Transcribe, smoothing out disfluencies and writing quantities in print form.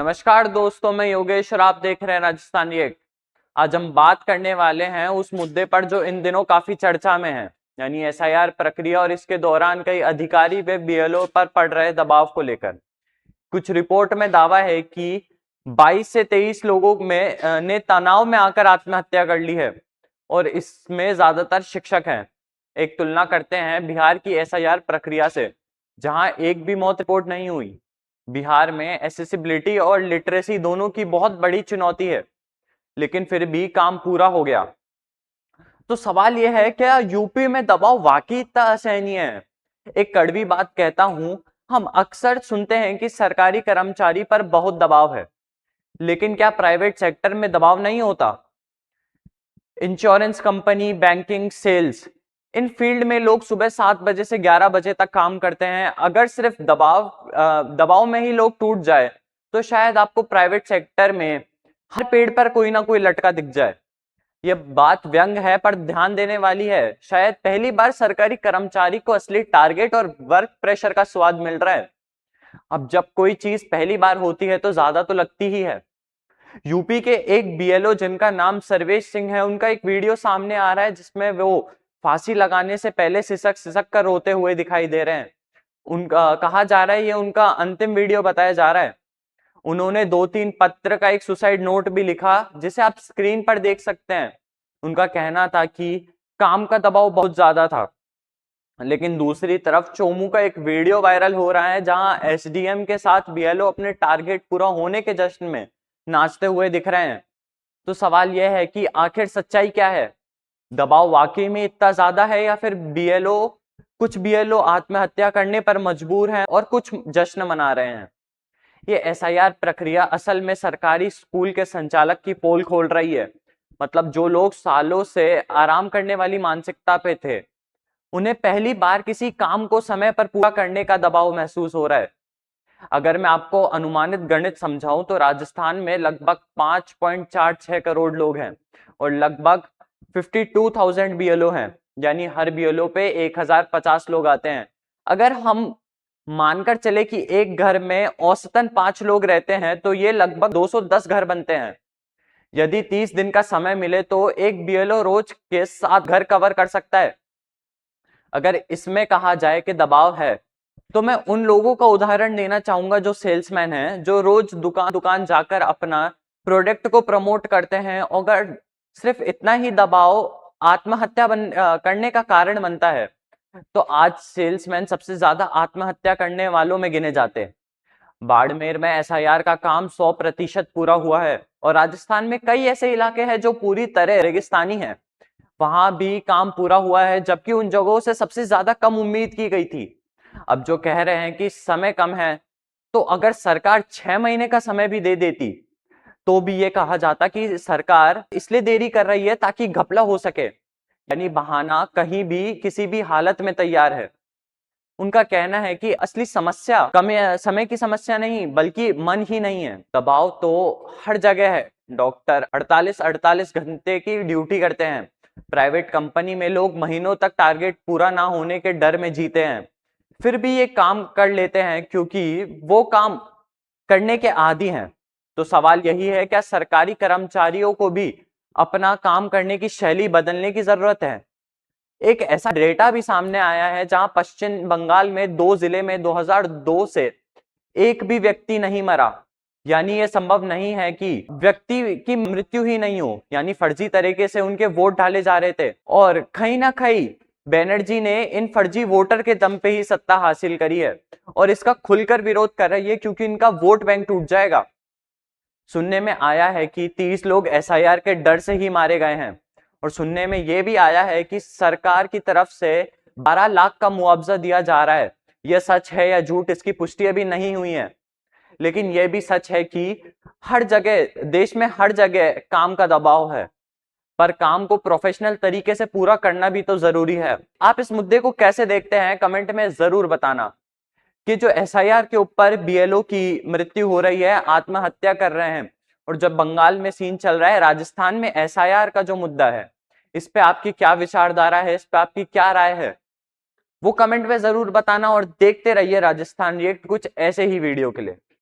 नमस्कार दोस्तों, मैं योगेश और आप देख रहे हैं राजस्थान रिएक्ट। आज हम बात करने वाले हैं उस मुद्दे पर जो इन दिनों काफी चर्चा में है, यानी एसआईआर प्रक्रिया और इसके दौरान कई अधिकारी व बीएलओ पर पड़ रहे दबाव को लेकर। कुछ रिपोर्ट में दावा है कि 22 से 23 लोगों ने तनाव में आकर आत्महत्या कर ली है और इसमें ज्यादातर शिक्षक हैं। एक तुलना करते हैं बिहार की एसआईआर प्रक्रिया से, जहां एक भी मौत रिपोर्ट नहीं हुई। बिहार में एसेसिबिलिटी और लिटरेसी दोनों की बहुत बड़ी चुनौती है, लेकिन फिर भी काम पूरा हो गया। तो सवाल यह है, क्या यूपी में दबाव वाकई इतना असहनीय है? एक कड़वी बात कहता हूं, हम अक्सर सुनते हैं कि सरकारी कर्मचारी पर बहुत दबाव है, लेकिन क्या प्राइवेट सेक्टर में दबाव नहीं होता? इंश्योरेंस कंपनी, बैंकिंग, सेल्स, इन फील्ड में लोग सुबह 7 बजे से 11 बजे तक काम करते हैं। अगर सिर्फ दबाव में ही लोग टूट जाए तो शायद आपको प्राइवेट सेक्टर में हर पेड़ पर कोई ना कोई लटका दिख जाए। यह बात व्यंग है पर ध्यान देने वाली है। शायद पहली बार सरकारी कर्मचारी को असली टारगेट और वर्क प्रेशर का स्वाद मिल रहा है। अब जब कोई चीज पहली बार होती है तो ज्यादा तो लगती ही है। यूपी के एक बीएलओ जिनका नाम सर्वेश सिंह है, उनका एक वीडियो सामने आ रहा है जिसमें वो फांसी लगाने से पहले सिसक सिसक कर रोते हुए दिखाई दे रहे हैं। उनका कहा जा रहा है ये उनका अंतिम वीडियो बताया जा रहा है। उन्होंने 2-3 पत्र का एक सुसाइड नोट भी लिखा, जिसे आप स्क्रीन पर देख सकते हैं। उनका कहना था कि काम का दबाव बहुत ज्यादा था। लेकिन दूसरी तरफ चोमू का एक वीडियो वायरल हो रहा है जहां एसडीएम के साथ बीएलओ अपने टारगेट पूरा होने के जश्न में नाचते हुए दिख रहे हैं। तो सवाल यह है कि आखिर सच्चाई क्या है? दबाव वाकई में इतना ज्यादा है या फिर कुछ बीएलओ आत्महत्या करने पर मजबूर हैं और कुछ जश्न मना रहे हैं? ये एसआईआर प्रक्रिया असल में सरकारी स्कूल के संचालक की पोल खोल रही है। मतलब जो लोग सालों से आराम करने वाली मानसिकता पे थे, उन्हें पहली बार किसी काम को समय पर पूरा करने का दबाव महसूस हो रहा है। अगर मैं आपको अनुमानित गणित समझाऊं तो राजस्थान में लगभग 5.46 करोड़ लोग हैं और लगभग 52,000 बीएलओ हैं, यानी हर बीएलओ पे 1050 लोग आते हैं। अगर हम मानकर चले कि एक घर में औसतन 5 लोग रहते हैं तो ये लगभग 210 घर बनते हैं। यदि 30 दिन का समय मिले तो एक बीएलओ रोज के 7 घर कवर कर सकता है। अगर इसमें कहा जाए कि दबाव है, तो मैं उन लोगों का उदाहरण देना चाहूंगा जो सेल्समैन हैं, जो रोज दुकान दुकान जाकर अपना प्रोडक्ट को प्रमोट करते हैं। अगर सिर्फ इतना ही दबाव आत्महत्या करने का कारण बनता है, तो आज सेल्समैन सबसे ज्यादा आत्महत्या करने वालों में गिने जाते हैं। बाड़मेर में एसआईआर का काम 100% पूरा हुआ है और राजस्थान में कई ऐसे इलाके हैं जो पूरी तरह रेगिस्तानी हैं, वहां भी काम पूरा हुआ है, जबकि उन जगहों से सबसे ज्यादा कम उम्मीद की गई थी। अब जो कह रहे हैं कि समय कम है, तो अगर सरकार 6 महीने का समय भी दे देती तो भी ये कहा जाता कि सरकार इसलिए देरी कर रही है ताकि घपला हो सके, यानी बहाना कहीं भी किसी भी हालत में तैयार है। उनका कहना है कि असली समस्या समय की समस्या नहीं बल्कि मन ही नहीं है। दबाव तो हर जगह है। डॉक्टर 48 घंटे की ड्यूटी करते हैं। प्राइवेट कंपनी में लोग महीनों तक टारगेट पूरा ना होने के डर में जीते हैं, फिर भी ये काम कर लेते हैं क्योंकि वो काम करने के आदी हैं। तो सवाल यही है, क्या सरकारी कर्मचारियों को भी अपना काम करने की शैली बदलने की जरूरत है? एक ऐसा डेटा भी सामने आया है जहां पश्चिम बंगाल में 2 जिले में 2002 से एक भी व्यक्ति नहीं मरा। यानी यह संभव नहीं है कि व्यक्ति की मृत्यु ही नहीं हो, यानी फर्जी तरीके से उनके वोट डाले जा रहे थे और कहीं ना कहीं बैनर्जी ने इन फर्जी वोटर के दम पे ही सत्ता हासिल करी है और इसका खुलकर विरोध कर रही है क्योंकि इनका वोट बैंक टूट जाएगा। सुनने में आया है कि 30 लोग एसआईआर के डर से ही मारे गए हैं और सुनने में यह भी आया है कि सरकार की तरफ से 12 लाख का मुआवजा दिया जा रहा है। यह सच है या झूठ, इसकी पुष्टि अभी नहीं हुई है, लेकिन यह भी सच है कि हर जगह, देश में हर जगह काम का दबाव है, पर काम को प्रोफेशनल तरीके से पूरा करना भी तो जरूरी है। आप इस मुद्दे को कैसे देखते हैं, कमेंट में जरूर बताना। कि जो एसआईआर के ऊपर बीएलओ की मृत्यु हो रही है, आत्महत्या कर रहे हैं, और जब बंगाल में सीन चल रहा है, राजस्थान में एसआईआर का जो मुद्दा है, इस पे आपकी क्या विचारधारा है, इस पे आपकी क्या राय है, वो कमेंट में जरूर बताना और देखते रहिए राजस्थान रिएक्ट कुछ ऐसे ही वीडियो के लिए।